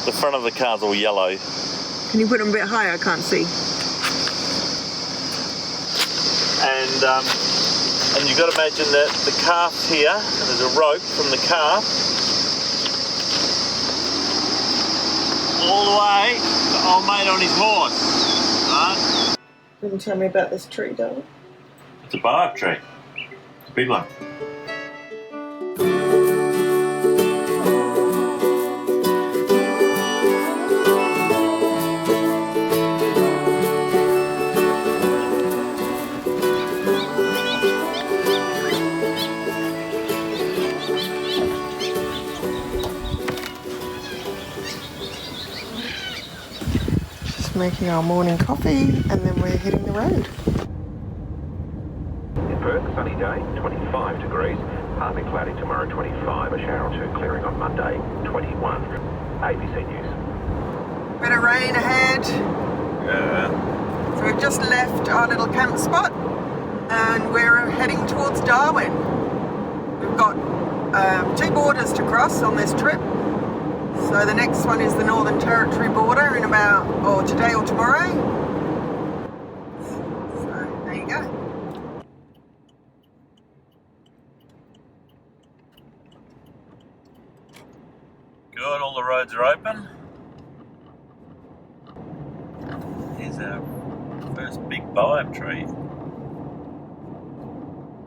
The front of the car's all yellow. Can you put them a bit higher? I can't see. And you've got to imagine that the calf's here, and there's a rope from the calf all the way to old mate on his horse. Right? Can you tell me about this tree, Darwin? It's a baobab tree. It's a big one. Making our morning coffee and then we're hitting the road. In Perth, sunny day, 25 degrees. Partly cloudy tomorrow, 25. A shower or two clearing on Monday, 21. ABC News. Bit of rain ahead. Yeah. So we've just left our little camp spot and we're heading towards Darwin. We've got 2 borders to cross on this trip. So the next one is the Northern Territory border in about, or today or tomorrow. So there you go. Good, all the roads are open. Here's our first big baobab tree.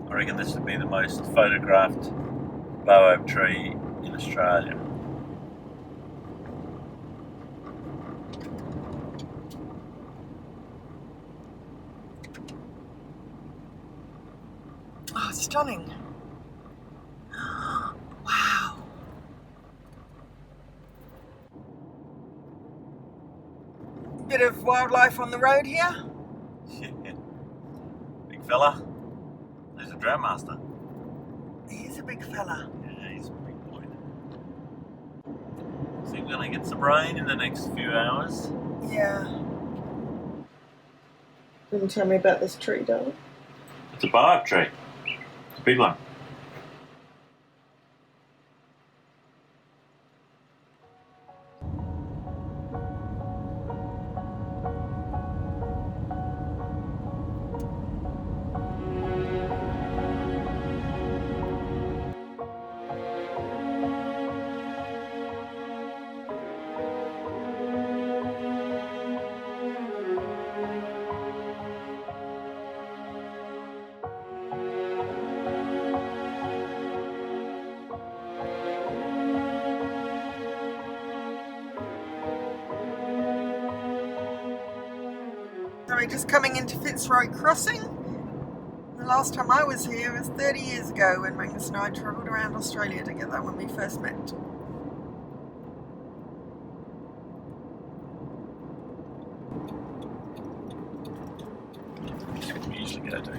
I reckon this would be the most photographed baobab tree in Australia. Oh, stunning. Wow. Bit of wildlife on the road here. Yeah. Big fella. He's a drought master. He is a big fella. Yeah, he's a big boy. So we're going to get some rain in the next few hours. Yeah. Can you tell me about this tree, Darwin? It's a baobab tree. It's a big one. So we're just coming into Fitzroy Crossing. The last time I was here was 30 years ago when Magnus and I travelled around Australia together when we first met. That's what we usually go to.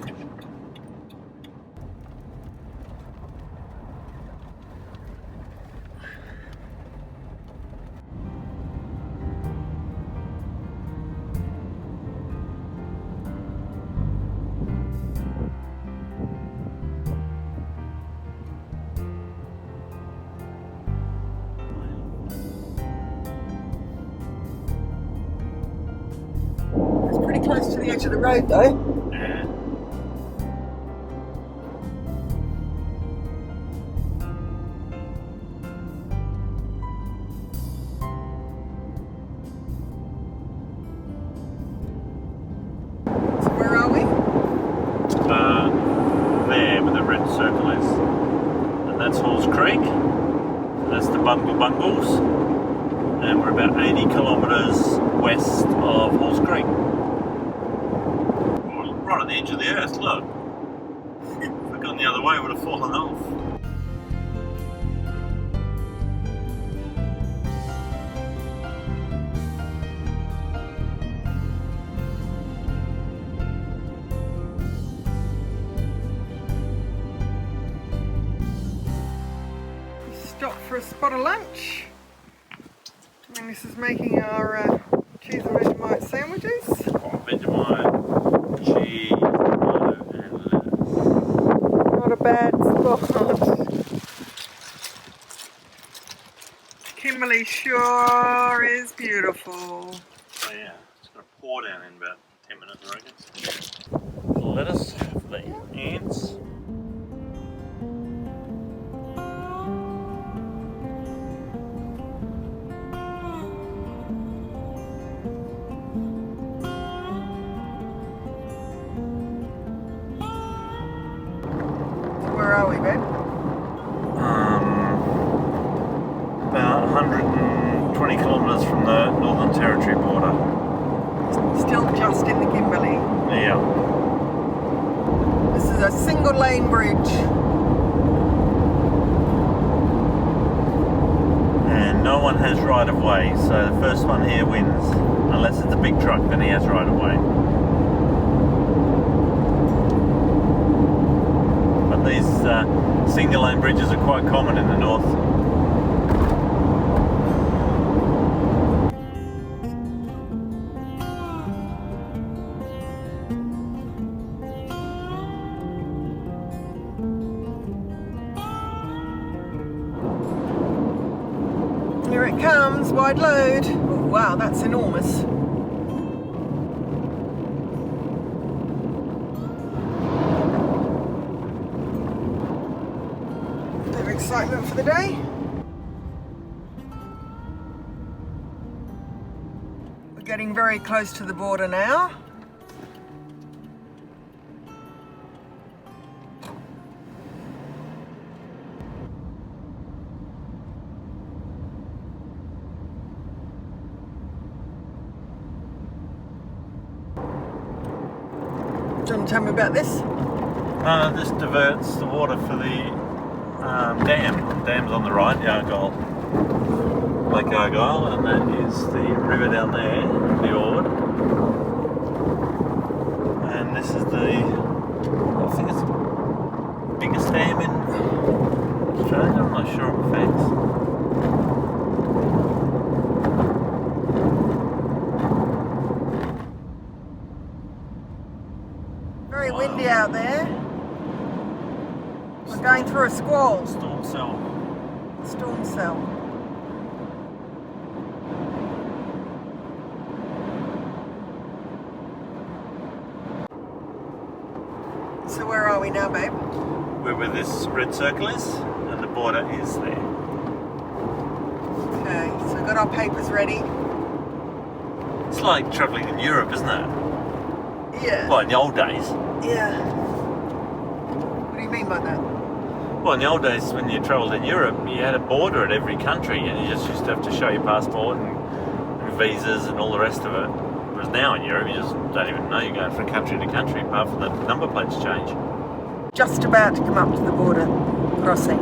It's pretty close to the edge of the road though. Yeah. So where are we? There where the red circle is. And that's Halls Creek. That's the Bungle Bungles. And we're about 80 kilometres west of Halls Creek. Right on the edge of the earth, look. If we'd gone the other way, we would have fallen off. We stopped for a spot of lunch. And this is making our cheese and Vegemite sandwiches. Vegemite, cheese, tomato, and lettuce. Not a bad spot. Kimberley Kimberley sure is beautiful. Oh yeah, it's going to pour down in about 10 minutes, I reckon. Lettuce for the ants. Where are we, Ben? About 120 kilometres from the Northern Territory border. Still just in the Kimberley. Yeah. This is a single lane bridge. And no one has right of way, so the first one here wins. Unless it's a big truck, then he has right of way. But these single lane bridges are quite common in the north. Here it comes, wide load. Oh, wow, that's enormous. Bit of excitement for the day. We're getting very close to the border now. Do you want to tell me about this? This diverts the water for the dam. The dam's on the right, the Argyle, Lake Argyle, and that is the river down there, the Ord. And this is the, I think it's the biggest dam in Australia, I'm not sure of facts. Very windy out there. We're going through a squall. Storm cell. Storm cell. So where are we now, babe? Where this red circle is, and the border is there. Okay, so we've got our papers ready. It's like travelling in Europe, isn't it? Yeah. Well, in the old days. Yeah. What do you mean by that? Well, in the old days, when you travelled in Europe, you had a border at every country, and you just used to have to show your passport and visas and all the rest of it. Whereas now in Europe, you just don't even know you're going from country to country, apart from the number plates change. Just about to come up to the border crossing.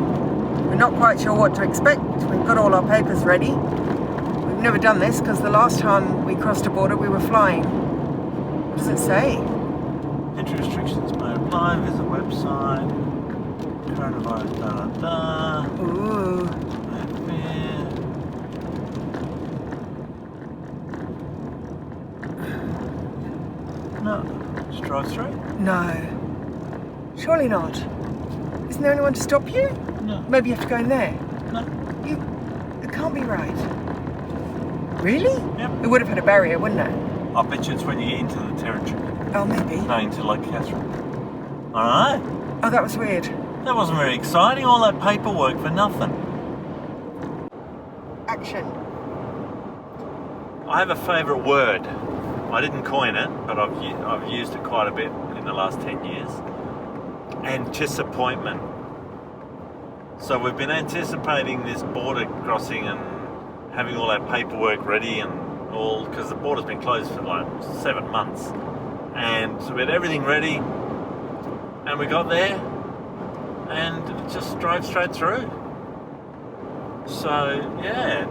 We're not quite sure what to expect. We've got all our papers ready. We've never done this because the last time we crossed a border, we were flying. What does it say? Entry restrictions may apply, visit website, coronavirus, da. Ooh. No, just drive through. No. Surely not. Isn't there anyone to stop you? No. Maybe you have to go in there. No. It can't be right. Really? Yep. It would have had a barrier, wouldn't it? I bet you it's when you get into the territory. Oh, maybe. No, into Lake Catherine. Alright. Oh, that was weird. That wasn't very exciting, all that paperwork for nothing. Action. I have a favourite word. I didn't coin it, but I've used it quite a bit in the last 10 years. Anticipatment. So we've been anticipating this border crossing and having all our paperwork ready and all, because the border's been closed for like 7 months. And so we had everything ready, and we got there, and it just drove straight through. So, yeah.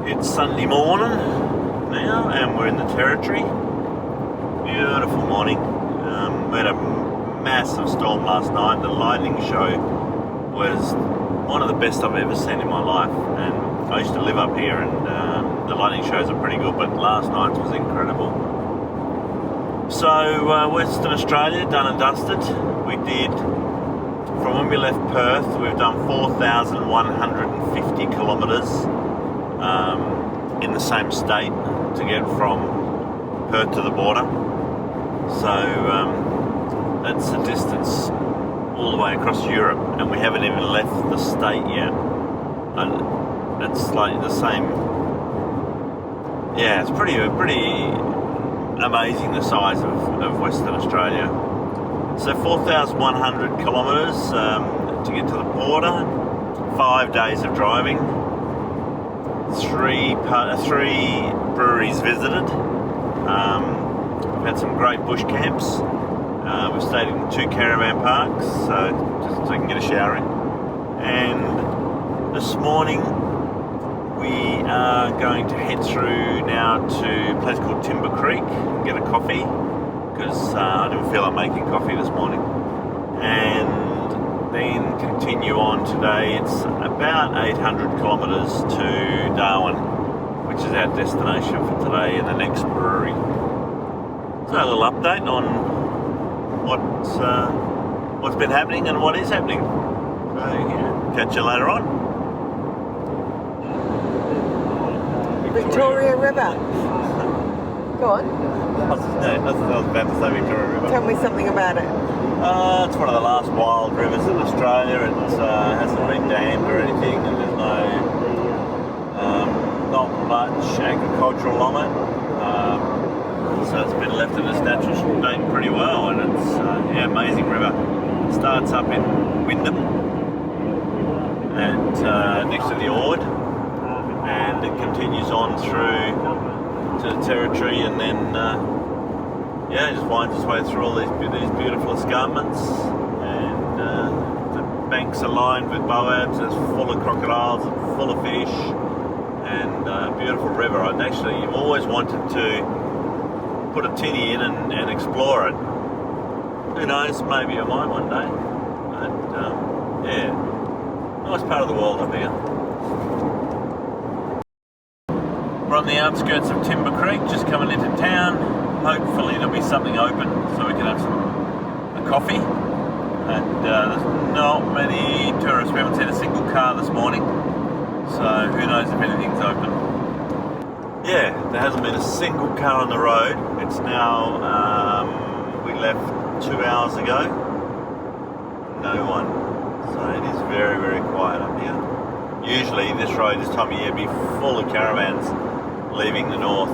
It's Sunday morning now, and we're in the Territory. Beautiful morning. We had a massive storm last night. The lightning show was one of the best I've ever seen in my life. And I used to live up here, and the lightning shows are pretty good, but last night's was incredible. So, Western Australia, done and dusted. We did from when we left Perth, we've done 4,150 kilometres in the same state to get from Perth to the border. So that's a distance all the way across Europe, and we haven't even left the state yet. And it's like the same. Yeah, it's pretty amazing the size of Western Australia. So 4,100 kilometres to get to the border. 5 days of driving. Three breweries visited. We've had some great bush camps. We've stayed in 2 caravan parks, so just so I can get a shower in. And this morning we are going to head through now to a place called Timber Creek and get a coffee, because I didn't feel like making coffee this morning. And then continue on today. It's about 800 kilometres to Darwin, which is our destination for today and the next brewery. So a little update on what's been happening and what is happening. So yeah, catch you later on. Victoria River. Go on. I was about to say Victoria River. Tell me something about it. It's one of the last wild rivers in Australia. It hasn't been dammed or anything, and there's not much agricultural on it. So it's been left in its natural state pretty well, and it's amazing river. It starts up in Wyndham and next to the Ord, and it continues on through to the Territory, and then it just winds its way through all these beautiful escarpments, and the banks are lined with boabs. It's full of crocodiles and full of fish, and beautiful river. I've always wanted to put a tinny in and explore it. Who knows, maybe I might one day. But nice part of the world up here. We're on the outskirts of Timber Creek, just coming into town. Hopefully there'll be something open so we can have a coffee. And there's not many tourists. We haven't seen a single car this morning, so who knows if anything's open. Yeah, there hasn't been a single car on the road. It's now, we left 2 hours ago. No one. So it is very, very quiet up here. Usually this road this time of year would be full of caravans leaving the north,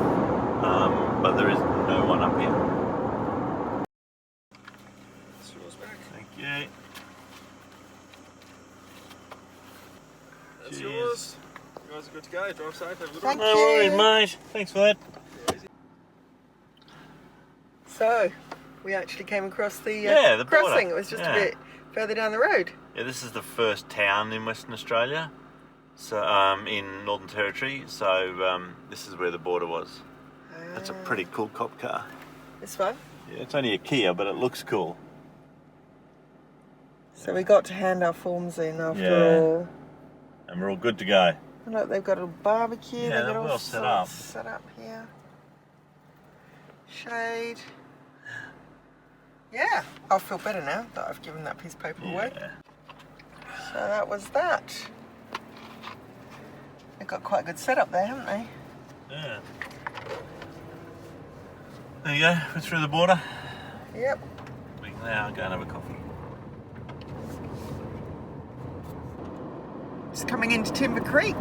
but there is no one up here. That's yours back. Thank you. That's Cheers. yours. You guys are good to go. Drive safe. Have a good Thank one. No worries, mate. Thanks for that. So, we actually came across the, the crossing. border. It was just Yeah. a bit further down the road. Yeah, this is the first town in Western Australia, so in Northern Territory. So this is where the border was. That's a pretty cool cop car. This one. Yeah, it's only a Kia, but it looks cool. So we got to hand our forms in after Yeah. all. And we're all good to go. And look, they've got a little barbecue. Yeah, they've got they're all well set up. Set up here. Shade. Yeah, I'll feel better now that I've given that piece of paper away. Yeah. So that was that. They've got quite a good setup there, haven't they? Yeah. There you go. We're through the border. Yep. We can now go and have a coffee. Just coming into Timber Creek.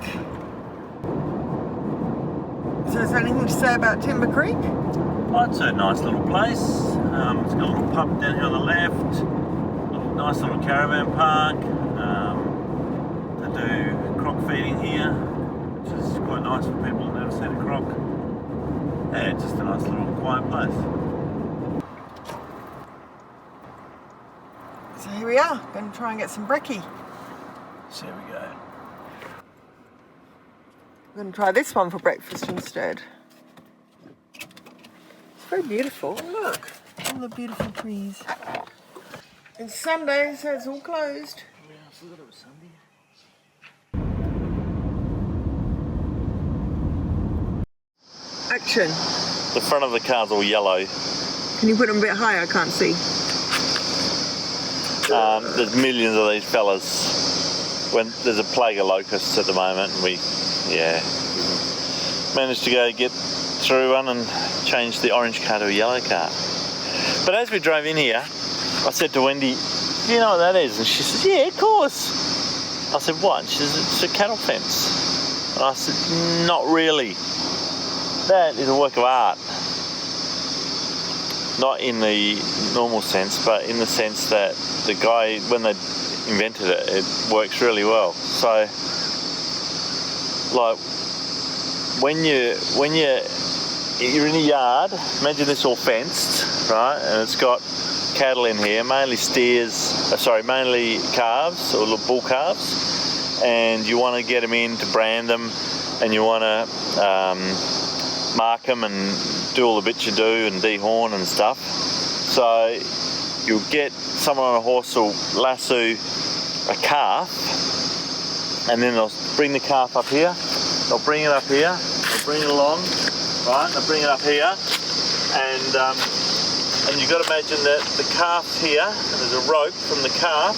So is there anything to say about Timber Creek? Oh, it's a nice little place. It's got a little pub down here on the left. A nice little caravan park. They do croc feeding here, which is quite nice for people who've never seen a croc. Yeah, it's just a nice little quiet place. So here we are, going to try and get some brekkie. So here we go. I'm going to try this one for breakfast instead. It's very beautiful. Look, all the beautiful trees. It's Sunday, so it's all closed. I forgot it was Sunday. Action. The front of the car's all yellow. Can you put them a bit higher? I can't see. There's millions of these fellas. When there's a plague of locusts at the moment, and we managed to go get through one and change the orange car to a yellow car. But as we drove in here, I said to Wendy, "Do you know what that is?" And she says, "Yeah, of course." I said, "What?" And she says, "It's a cattle fence." And I said, "Not really. That is a work of art. Not in the normal sense, but in the sense that the guy, when they invented it, it works really well." So, like, when you're in a yard, imagine this all fenced, right? And it's got cattle in here, mainly mainly calves or little bull calves, and you want to get them in to brand them, and you want to mark them and do all the bits you do and dehorn and stuff. So you'll get someone on a horse will lasso a calf, and then they'll bring the calf up here, they'll bring it up here, they'll bring it along, right, they'll bring it up here, and you've got to imagine that the calf's here, and there's a rope from the calf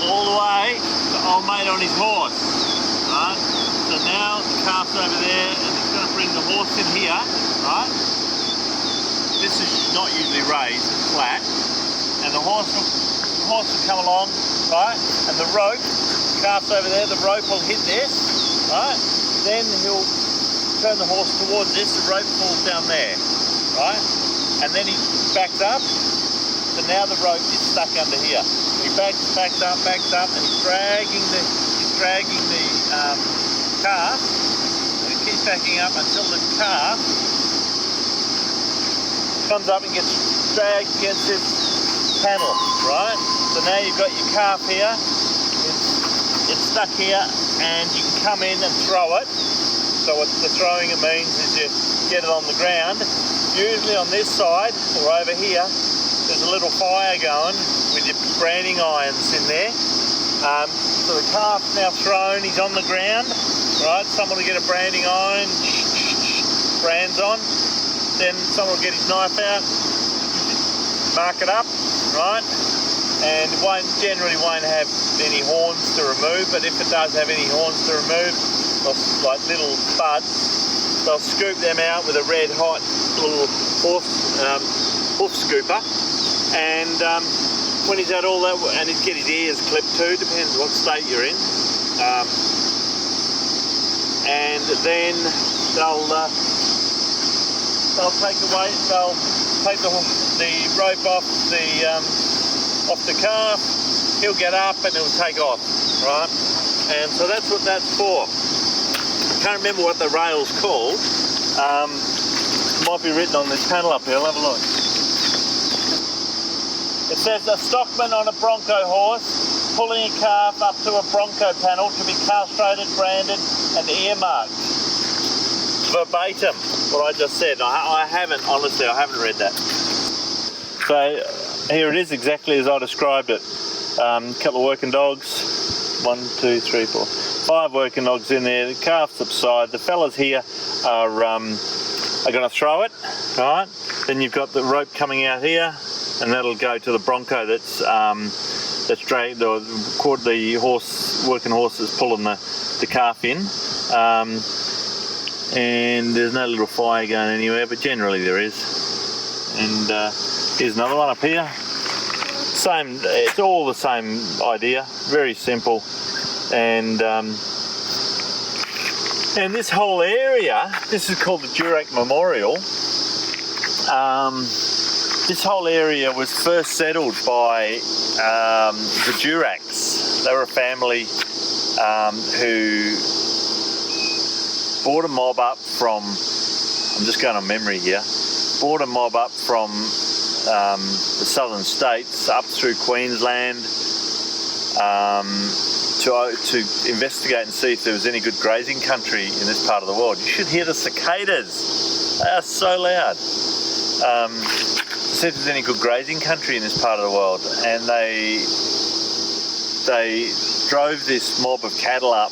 all the way to old mate on his horse, right? So now the calf's over there, and he's going to bring the horse in here, right? This is not usually raised, it's flat, and the horse will come along, right? And the rope, the calf's over there, the rope will hit this, right? Then he'll turn the horse towards this, the rope falls down there, right? And then he backs up, so now the rope is stuck under here. He backs up, and he's dragging the calf, and he keeps backing up until the calf comes up and gets dragged against this panel, right? So now you've got your calf here, it's stuck here, and you can come in and throw it. So what the throwing it means is you get it on the ground. Usually on this side, or over here, there's a little fire going with your branding irons in there. So the calf's now thrown, he's on the ground, right? Someone will get a branding iron, brands on. Then someone will get his knife out, mark it up, right? And it generally won't have any horns to remove, but if it does have any horns to remove, like little buds, they'll scoop them out with a red hot little hoof scooper, and when he's had all that, and he'd get his ears clipped too, depends what state you're in, and then they'll take the rope off the calf, he'll get up and he'll take off, right? And so that's what that's for. I can't remember what the rail's called. It might be written on this panel up here, I'll have a look. It says a stockman on a Broncho horse pulling a calf up to a Broncho panel to be castrated, branded and earmarked. Verbatim, what I just said. I haven't read that. So here it is, exactly as I described it. A couple of working dogs, 1, 2, 3, 4, 5 working dogs in there. The calf's upside. The fellas here are going to throw it, right? Then you've got the rope coming out here, and that'll go to the Broncho that's dragged, the working horse that's pulling the calf in. And there's no little fire going anywhere, but generally there is. And here's another one up here. It's all the same idea, very simple. And this whole area, this is called the Durack Memorial. This whole area was first settled by the Duracks. They were a family who bought a mob up from, I'm just going on memory here, bought a mob up from the southern states up through Queensland to investigate and see if there was any good grazing country in this part of the world. You should hear the cicadas. They are so loud. See if there's any good grazing country in this part of the world, and they drove this mob of cattle up,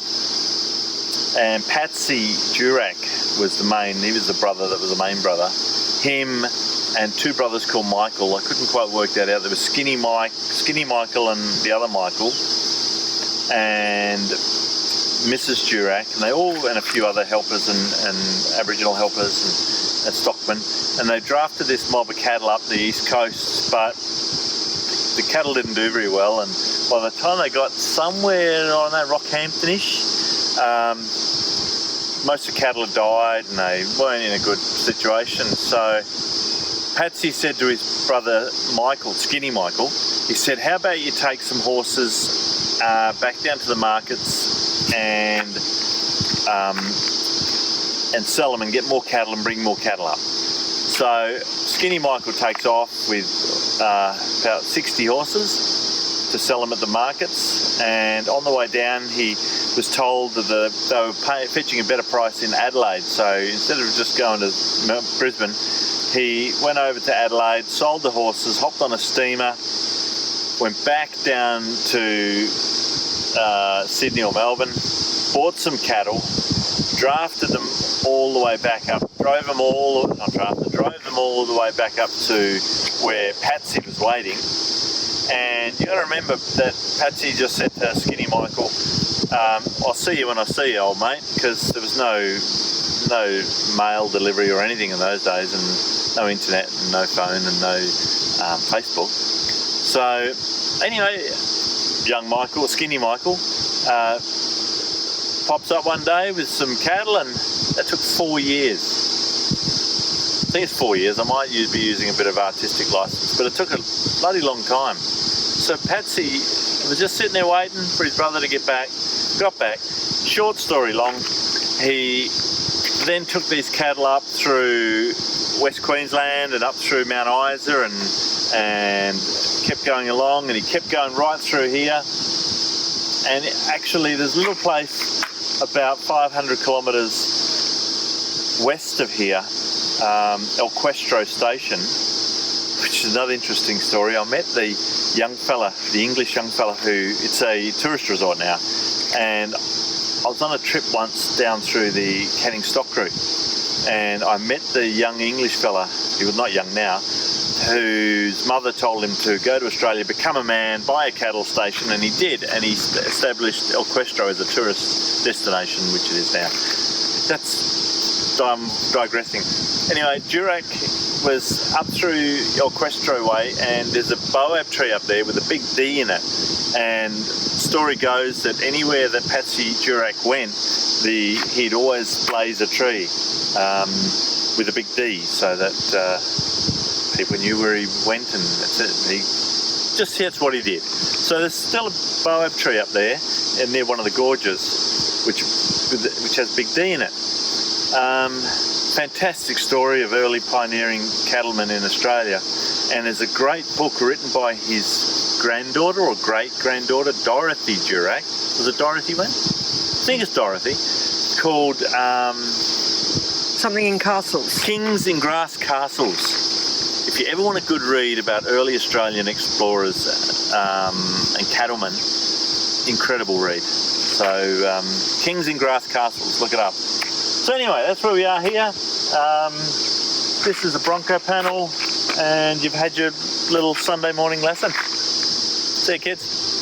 and Patsy Durack was he was the brother that was the main brother. Him and two brothers called Michael. I couldn't quite work that out. There was Skinny Michael and the other Michael, and Mrs. Durack, and they all, and a few other helpers and Aboriginal helpers and stockmen, and they drafted this mob of cattle up the east coast, but the cattle didn't do very well, and by the time they got somewhere, I don't know, Rockhamptonish, most of the cattle had died and they weren't in a good situation. So Patsy said to his brother Michael, Skinny Michael, he said, how about you take some horses back down to the markets and sell them and get more cattle and bring more cattle up. So Skinny Michael takes off with about 60 horses to sell them at the markets, and on the way down he was told that they were fetching a better price in Adelaide. So instead of just going to Brisbane, he went over to Adelaide, sold the horses, hopped on a steamer, went back down to Sydney or Melbourne, bought some cattle, drafted them all the way back up, drove them all the way back up to where Patsy was waiting. And you got to remember that Patsy just said to Skinny Michael, I'll see you when I see you, old mate, because there was no mail delivery or anything in those days, and no internet and no phone and no Facebook. So anyway, young Michael, Skinny Michael, pops up one day with some cattle, and that took 4 years. I think it's 4 years. I might be using a bit of artistic license, but it took a bloody long time. So Patsy was just sitting there waiting for his brother to get back, got back. Short story long, he then took these cattle up through West Queensland and up through Mount Isa and kept going along, and he kept going right through here. And actually there's a little place about 500 kilometres west of here, El Questro Station, which is another interesting story. I met the young fella, the English young fella it's a tourist resort now, and I was on a trip once down through the Canning Stock Creek, and I met the young English fella, he was not young now, whose mother told him to go to Australia, become a man, buy a cattle station, and he did, and he established El Questro as a tourist destination, which it is now. I'm digressing. Anyway, Durack was up through El Questro way, and there's a boab tree up there with a big D in it, and story goes that anywhere that Patsy Durack went, he'd always blaze a tree with a big D, so that people knew where he went, and that's what he did. So there's still a boab tree up there, and near one of the gorges, which has big D in it. Fantastic story of early pioneering cattlemen in Australia, and there's a great book written by his granddaughter or great-granddaughter, Dorothy Durack. Was it Dorothy, man? I think it's Dorothy, called Something in Castles. Kings in Grass Castles. If you ever want a good read about early Australian explorers and cattlemen, incredible read. So Kings in Grass Castles, look it up. So anyway, that's where we are here. This is the Broncho panel, and you've had your little Sunday morning lesson. See you, kids.